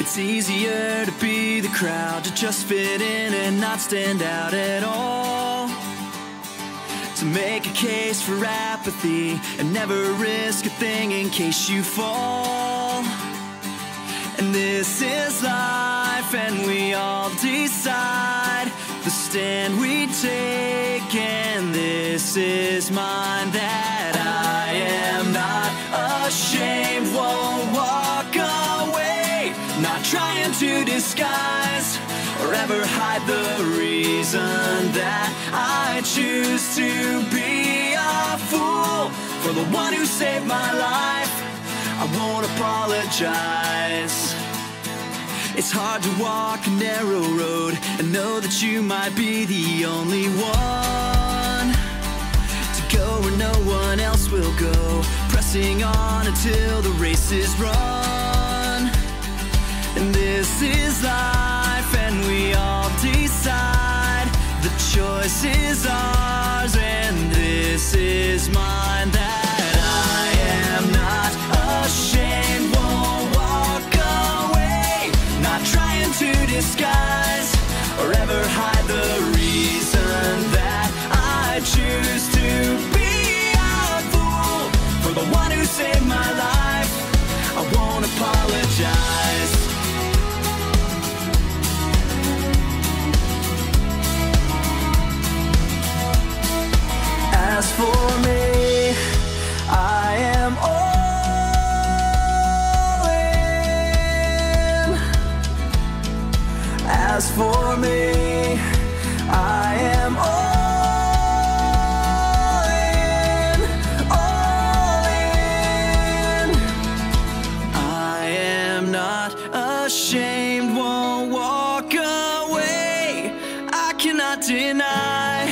It's easier to be the crowd, to just fit in and not stand out at all. To make a case for apathy and never risk a thing in case you fall. And this is life, and we all decide the stand we take, and this is mine, that I am not ashamed, won't walk away, not trying to disguise or ever hide the reason that I choose to be a fool for the one who saved my life. I won't apologize. It's hard to walk a narrow road and know that you might be the only one to go where no one else will go, pressing on until the race is run. And this is life, and we all decide the choice is ours, and this is mine, that I am not ashamed, won't walk away, not trying to disguise or ever hide the reason that I choose to be a fool for the one who saved my life. I won't apologize. As for me, I am all in. As for me, I am all in, all in. I am not ashamed, won't walk away. I cannot deny